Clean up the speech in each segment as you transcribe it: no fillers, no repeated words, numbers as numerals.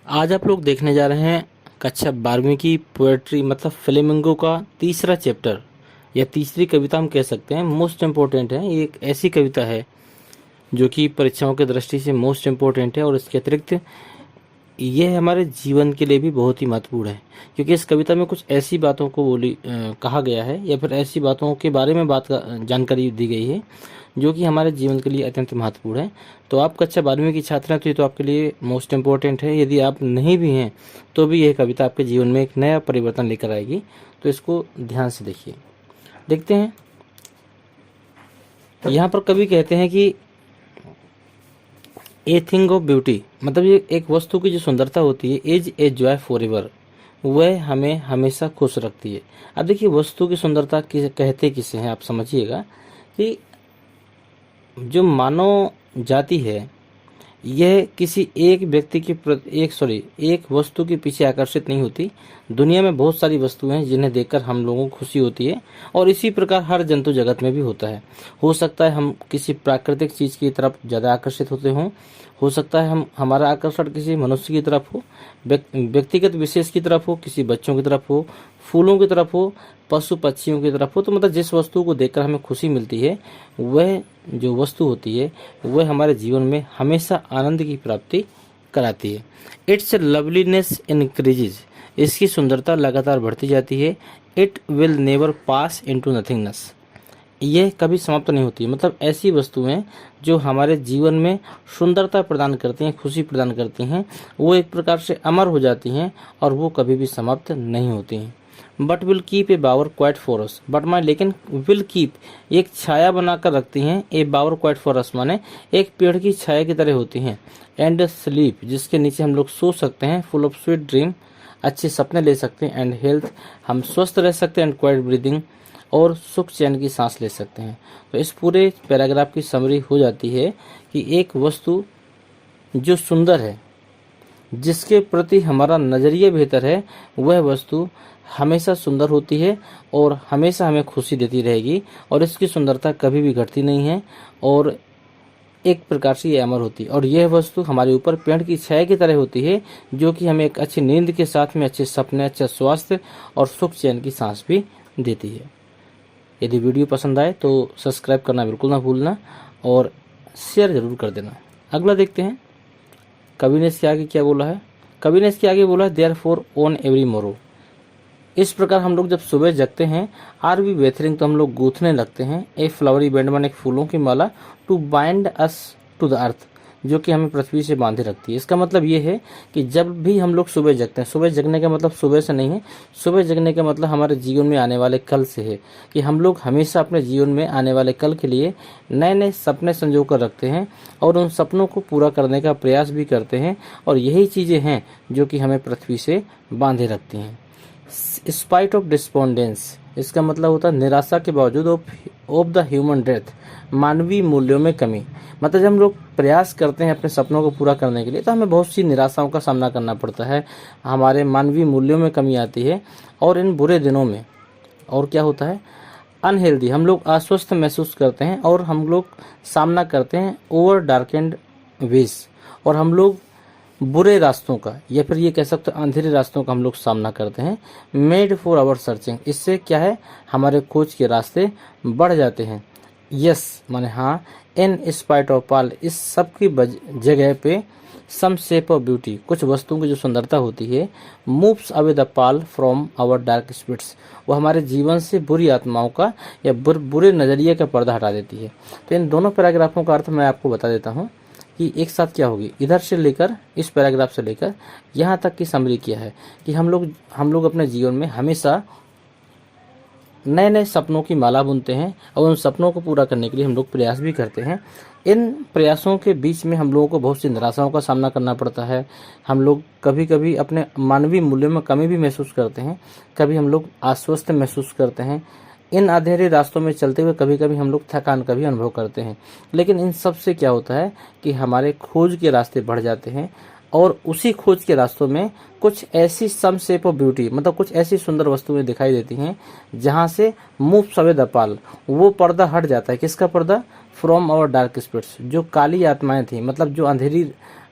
आज आप लोग देखने जा रहे हैं कक्षा 12वीं की पोएट्री मतलब फ्लेमिंगो का तीसरा चैप्टर या तीसरी कविता हम कह सकते हैं। मोस्ट इम्पोर्टेंट है, ये एक ऐसी कविता है जो कि परीक्षाओं की दृष्टि से मोस्ट इम्पोर्टेंट है और इसके अतिरिक्त ये हमारे जीवन के लिए भी बहुत ही महत्वपूर्ण है, क्योंकि इस कविता में कुछ ऐसी बातों को कहा गया है या फिर ऐसी बातों के बारे में जानकारी दी गई है जो कि हमारे जीवन के लिए अत्यंत महत्वपूर्ण है। तो आप कक्षा 12वीं की छात्र हैं तो ये तो आपके लिए मोस्ट इम्पोर्टेंट है। यदि आप नहीं भी हैं तो भी यह कविता आपके जीवन में एक नया परिवर्तन लेकर आएगी, तो इसको ध्यान से देखिए। देखते हैं, यहाँ पर कवि कहते हैं कि ए थिंग ऑफ ब्यूटी, मतलब ये एक वस्तु की जो सुंदरता होती है, is a joy for ever, वह हमें हमेशा खुश रखती है। अब देखिए, वस्तु की सुंदरता कहते किसे हैं, आप समझिएगा कि जो मानव जाति है यह किसी एक व्यक्ति के एक वस्तु के पीछे आकर्षित नहीं होती। दुनिया में बहुत सारी वस्तुएं हैं जिन्हें देखकर हम लोगों को खुशी होती है, और इसी प्रकार हर जंतु जगत में भी होता है। हो सकता है हम किसी प्राकृतिक चीज की तरफ ज़्यादा आकर्षित होते हों, हो सकता है हमारा आकर्षण किसी मनुष्य की तरफ हो, व्यक्तिगत विशेष की तरफ हो, किसी बच्चों की तरफ हो, फूलों की तरफ हो, पशु पक्षियों की तरफ हो। तो मतलब जिस वस्तु को देखकर हमें खुशी मिलती है, वह जो वस्तु होती है वह हमारे जीवन में हमेशा आनंद की प्राप्ति कराती है। इट्स लवलीनेस इंक्रीजेज, इसकी सुंदरता लगातार बढ़ती जाती है। It will never pass into nothingness, यह कभी समाप्त नहीं होती। मतलब ऐसी वस्तुएं जो हमारे जीवन में सुंदरता प्रदान करती हैं, खुशी प्रदान करती हैं, वो एक प्रकार से अमर हो जाती हैं और वो कभी भी समाप्त नहीं होती हैं। But will keep a bower quiet for us, but माने लेकिन विल कीप एक छाया बनाकर रखती हैं। ए बावर क्वाइट फॉर अस माने एक पेड़ की छाया की तरह होती हैं। एंड स्लीप, जिसके नीचे हम लोग सो सकते हैं। फुल ऑफ स्वीट ड्रीम, अच्छे सपने ले सकते हैं। एंड हेल्थ, हम स्वस्थ रह सकते हैं। एंड क्वाइट ब्रीदिंग, और सुख चैन की सांस ले सकते हैं। तो इस पूरे पैराग्राफ की समरी हो जाती है कि एक वस्तु जो सुंदर है, जिसके प्रति हमारा नज़रिया बेहतर है, वह वस्तु हमेशा सुंदर होती है और हमेशा हमें खुशी देती रहेगी, और इसकी सुंदरता कभी भी घटती नहीं है और एक प्रकार से ये अमर होती है। और यह वस्तु हमारे ऊपर पेड़ की छाया की तरह होती है, जो कि हमें एक अच्छी नींद के साथ में अच्छे सपने, अच्छा स्वास्थ्य और सुख चैन की सांस भी देती है। यदि वीडियो पसंद आए तो सब्सक्राइब करना बिल्कुल ना भूलना और शेयर जरूर कर देना। अगला देखते हैं, कवि ने इसके आगे क्या बोला है। कवि ने इसके आगे बोला है, देयर फॉर ऑन एवरी मोरो, इस प्रकार हम लोग जब सुबह जगते हैं, आर वी वेथरिंग, तो हम लोग गूंथने लगते हैं। ए फ्लावरी बैंड माने एक फूलों की माला, to bind us to the earth, जो कि हमें पृथ्वी से बांधे रखती है। इसका मतलब ये है कि जब भी हम लोग सुबह जगते हैं, सुबह जगने का मतलब सुबह से नहीं है, सुबह जगने का मतलब हमारे जीवन में आने वाले कल से है, कि हम लोग हमेशा अपने जीवन में आने वाले कल के लिए नए नए सपने संजो कर रखते हैं और उन सपनों को पूरा करने का प्रयास भी करते हैं। और यही चीज़ें हैं जो कि हमें पृथ्वी से बांधे रखती हैं। स्पाइट ऑफ डिस्पोंडेंस, इसका मतलब होता है निराशा के बावजूद ऑफ द ह्यूमन डेथ, मानवीय मूल्यों में कमी। मतलब जब हम लोग प्रयास करते हैं अपने सपनों को पूरा करने के लिए, तो हमें बहुत सी निराशाओं का सामना करना पड़ता है, हमारे मानवीय मूल्यों में कमी आती है। और इन बुरे दिनों में और क्या होता है, अनहेल्दी, हम लोग अस्वस्थ महसूस करते हैं और हम लोग सामना करते हैं ओवर डार्केंड वेज, और हम लोग बुरे रास्तों का या फिर ये कह सकते हैं अंधेरे रास्तों का हम लोग सामना करते हैं। मेड फॉर आवर सर्चिंग, इससे क्या है, हमारे खोज के रास्ते बढ़ जाते हैं। यस माने हाँ, इन स्पाइट ऑफ ऑल, इस सब की जगह पे सम शेप ऑफ ब्यूटी, कुछ वस्तुओं की जो सुंदरता होती है, moves away the pall from our dark spirits, वो हमारे जीवन से बुरी आत्माओं का या बुरे नज़रिए का पर्दा हटा देती है। तो इन दोनों पैराग्राफों का अर्थ मैं आपको बता देता हूँ कि एक साथ क्या होगी। इधर से लेकर इस पैराग्राफ से लेकर यहाँ तक की समरी किया है कि हम लोग अपने जीवन में हमेशा नए नए सपनों की माला बुनते हैं और उन सपनों को पूरा करने के लिए हम लोग प्रयास भी करते हैं। इन प्रयासों के बीच में हम लोगों को बहुत सी निराशाओं का सामना करना पड़ता है। हम लोग कभी कभी अपने मानवीय मूल्यों में कमी भी महसूस करते हैं, कभी हम लोग अस्वस्थ महसूस करते हैं। इन अंधेरे रास्तों में चलते हुए कभी कभी हम लोग थकान का भी अनुभव करते हैं। लेकिन इन सब से क्या होता है कि हमारे खोज के रास्ते बढ़ जाते हैं, और उसी खोज के रास्तों में कुछ ऐसी सम शेप ऑफ ब्यूटी, मतलब कुछ ऐसी सुंदर वस्तुएं दिखाई देती हैं जहां से मूव अवे द पाल, वो पर्दा हट जाता है। किसका पर्दा, फ्रॉम आवर डार्क स्पिरिट्स, जो काली आत्माएं थी, मतलब जो अंधेरी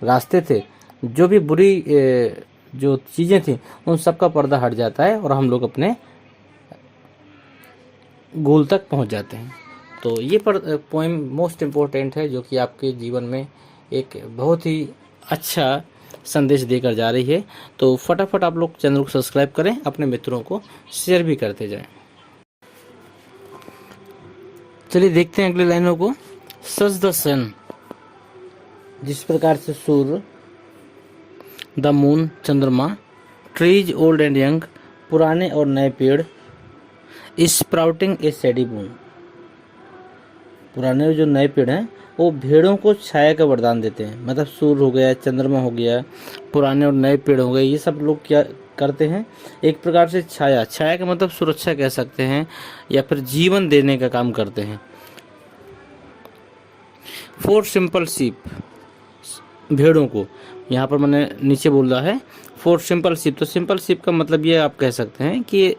रास्ते थे, जो भी बुरी जो चीज़ें थी उन सब का पर्दा हट जाता है और हम लोग अपने गोल तक पहुंच जाते हैं। तो ये पोएम मोस्ट इम्पोर्टेंट है, जो कि आपके जीवन में एक बहुत ही अच्छा संदेश देकर जा रही है। तो फटाफट आप लोग चैनल को सब्सक्राइब करें, अपने मित्रों को शेयर भी करते जाएं। चलिए देखते हैं अगली लाइनों को। सच द सन, जिस प्रकार से सूर्य, द मून चंद्रमा, ट्रीज ओल्ड एंड यंग, पुराने और नए पेड़, स्प्राउटिंग ए सैडी बून, पुराने जो नए पेड़ हैं वो भेड़ों को छाया का वरदान देते हैं। मतलब सूर्य हो गया, चंद्रमा हो गया, पुराने और नए पेड़ हो गए, ये सब लोग क्या करते हैं, एक प्रकार से छाया, छाया का मतलब सुरक्षा कह सकते हैं या फिर जीवन देने का काम करते हैं। फोर सिंपल शीप, भेड़ों को, यहाँ पर मैंने नीचे बोल रहा है फोर सिंपल शीप। तो सिंपल शीप का मतलब ये आप कह सकते हैं कि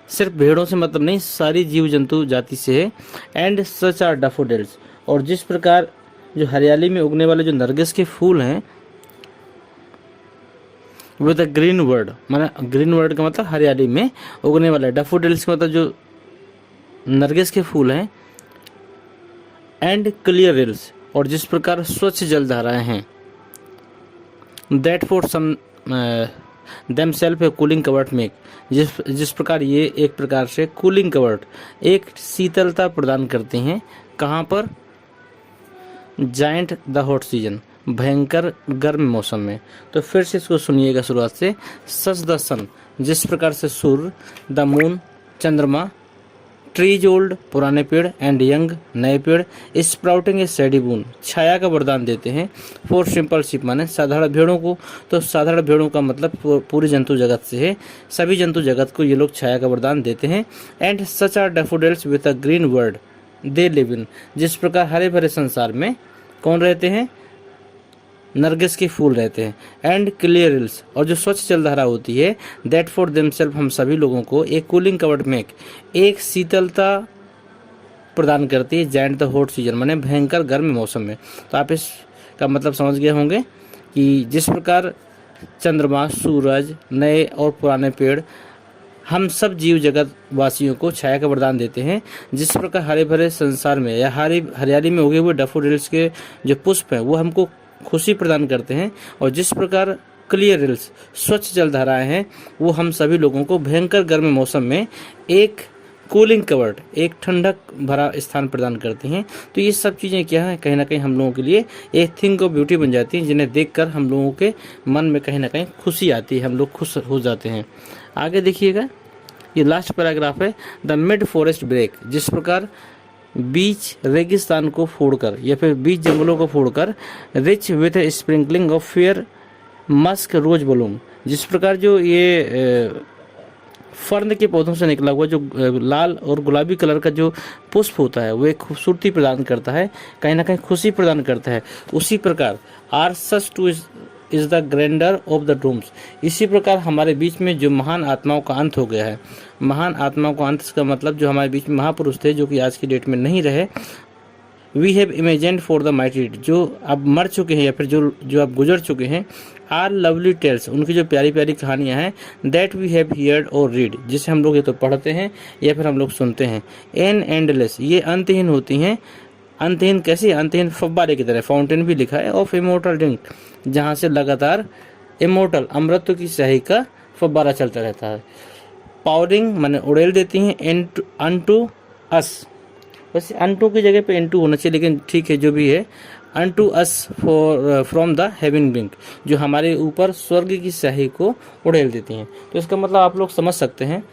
सिर्फ भेड़ों से मतलब नहीं, सारी जीव जंतु जाति से है। एंड सच आर डैफोडिल्स, और जिस प्रकार जो हरियाली में उगने वाले जो नरगिस के फूल हैं, विद अ ग्रीन वर्ड, माना ग्रीन वर्ड का मतलब हरियाली में उगने वाला, डैफोडिल्स का मतलब जो नरगिस के फूल हैं। एंड क्लियर रिल्स, और जिस प्रकार स्वच्छ जलधाराएं हैं। That for some them self a cooling covert make, जिस प्रकार ये एक प्रकार से कूलिंग कवर्ट, एक शीतलता प्रदान करते हैं। कहाँ पर? जाइंट द हॉट सीजन, भयंकर गर्म मौसम में। तो फिर से इसको सुनिएगा शुरुआत से। सच द सन, जिस प्रकार से सूर्य, द मून चंद्रमा, ट्रीज ओल्ड पुराने पेड़, एंड यंग नए पेड़, स्प्राउटिंग ए सैडी बून छाया का वरदान देते हैं। फोर सिंपल शीप माने साधारण भेड़ों को, तो साधारण भेड़ों का मतलब पूरी जंतु जगत से है, सभी जंतु जगत को ये लोग छाया का वरदान देते हैं। And such are daffodils with a green world they live in, जिस प्रकार हरे भरे संसार में कौन रहते हैं? नरगिस के फूल रहते हैं। एंड क्लियर रिल्स, और जो स्वच्छ जलधारा होती है, दैट फॉर देमसेल्फ हम सभी लोगों को एक कूलिंग कवर्ड मेक, एक शीतलता प्रदान करती है। जाइंट द हॉट सीजन माने भयंकर गर्म मौसम में। तो आप इसका मतलब समझ गए होंगे कि जिस प्रकार चंद्रमा, सूरज, नए और पुराने पेड़ हम सब जीव जगत वासियों को छाया का वरदान देते हैं, जिस प्रकार हरे भरे संसार में या हरियाली में उगे हुए डैफोडिल्स के जो पुष्प हैं वो हमको खुशी प्रदान करते हैं, और जिस प्रकार क्लियर रिल्स स्वच्छ जलधाराएं हैं वो हम सभी लोगों को भयंकर गर्म मौसम में एक कूलिंग कवर्ड, एक ठंडक भरा स्थान प्रदान करती हैं। तो ये सब चीज़ें क्या है, कहीं ना कहीं हम लोगों के लिए एक थिंग ऑफ ब्यूटी बन जाती हैं, जिन्हें देखकर हम लोगों के मन में कहीं ना कहीं खुशी आती है, हम लोग खुश हो जाते हैं। आगे देखिएगा, ये लास्ट पैराग्राफ है। द मिड फॉरेस्ट ब्रेक, जिस प्रकार बीच रेगिस्तान को फोड़कर या फिर बीच जंगलों को फोड़कर, rich with a sprinkling of fair musk rose bloom, जिस प्रकार जो ये फर्न के पौधों से निकला हुआ जो लाल और गुलाबी कलर का जो पुष्प होता है वो एक खूबसूरती प्रदान करता है, कहीं ना कहीं खुशी प्रदान करता है। उसी प्रकार are such too is the grandeur of the dooms, इसी प्रकार हमारे बीच में जो महान आत्माओं का अंत हो गया है। महान आत्माओं का अंत का मतलब जो हमारे बीच में महापुरुष थे जो कि आज की डेट में नहीं रहे। We have imagined for the mighty, जो अब मर चुके हैं या फिर जो अब गुजर चुके हैं। आर लवली टेल्स, उनकी जो प्यारी प्यारी कहानियाँ हैं। दैट वी हैव हियर्ड और रीड, जिसे हम लोग या तो पढ़ते हैं या फिर हम लोग सुनते हैं। एन एंडलेस, ये अंतहीन होती हैं। अंतहीन कैसी? अंतहीन फव्वारे की तरह, फाउंटेन भी लिखा है। ऑफ इमोर्टल ड्रिंक, जहाँ से लगातार इमोर्टल अमृत की स्याही का फव्वारा चलता रहता है। पावरिंग माने उड़ेल देती हैं। अनटू अस, वैसे अनटू की जगह पे इनटू होना चाहिए, लेकिन ठीक है जो भी है। Unto us for from the heaven brink, जो हमारे ऊपर स्वर्ग की स्याही को उड़ेल देती हैं। तो इसका मतलब आप लोग समझ सकते हैं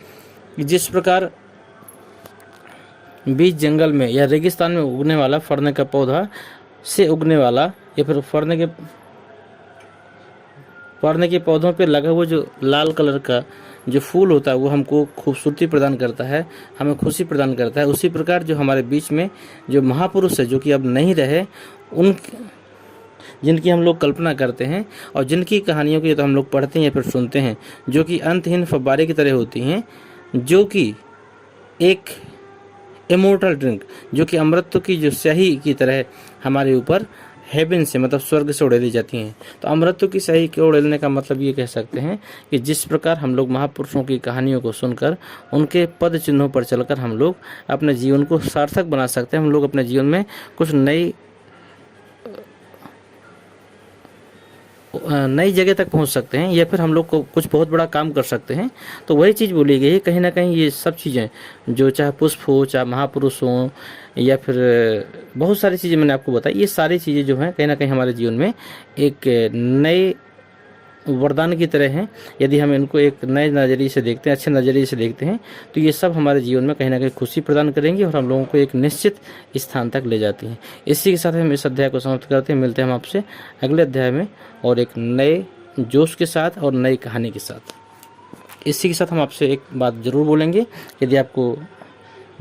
कि जिस प्रकार बीच जंगल में या रेगिस्तान में उगने वाला फरने का पौधा से उगने वाला या फिर फरने के पौधों पे लगा हुआ जो लाल कलर का जो फूल होता है वो हमको खूबसूरती प्रदान करता है, हमें खुशी प्रदान करता है। उसी प्रकार जो हमारे बीच में जो महापुरुष है जो कि अब नहीं रहे, उन जिनकी हम लोग कल्पना करते हैं और जिनकी कहानियों की तो हम लोग पढ़ते हैं या फिर सुनते हैं, जो कि अंतहीन फव्वारे की तरह होती हैं, जो कि एक इमोर्टल ड्रिंक, जो कि अमृत की जो स्याही की तरह हमारे ऊपर हेवन से मतलब स्वर्ग से उड़ेली जाती हैं। तो अमृतों की सही के उड़ेलने का मतलब ये कह सकते हैं कि जिस प्रकार हम लोग महापुरुषों की कहानियों को सुनकर उनके पद चिन्हों पर चलकर हम लोग अपने जीवन को सार्थक बना सकते हैं, हम लोग अपने जीवन में कुछ नई जगह तक पहुंच सकते हैं, या फिर हम लोग को कुछ बहुत बड़ा काम कर सकते हैं। तो वही चीज़ बोली गई है कहीं ना कहीं। ये सब चीज़ें जो चाहे पुष्प हो, चाहे महापुरुष हो, या फिर बहुत सारी चीज़ें मैंने आपको बताई, ये सारी चीज़ें जो हैं कहीं ना कहीं हमारे जीवन में एक नए वरदान की तरह हैं। यदि हम इनको एक नए नज़रिए से देखते हैं, अच्छे नज़रिए से देखते हैं, तो ये सब हमारे जीवन में कहीं ना कहीं खुशी प्रदान करेंगी और हम लोगों को एक निश्चित स्थान तक ले जाती हैं। इसी के साथ हम इस अध्याय को समाप्त करते हैं। मिलते हैं हम आपसे अगले अध्याय में और एक नए जोश के साथ और नई कहानी के साथ। इसी के साथ हम आपसे एक बात ज़रूर बोलेंगे, यदि आपको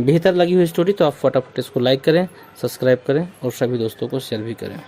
बेहतर लगी हुई स्टोरी तो आप फटाफट इसको लाइक करें, सब्सक्राइब करें और सभी दोस्तों को शेयर भी करें।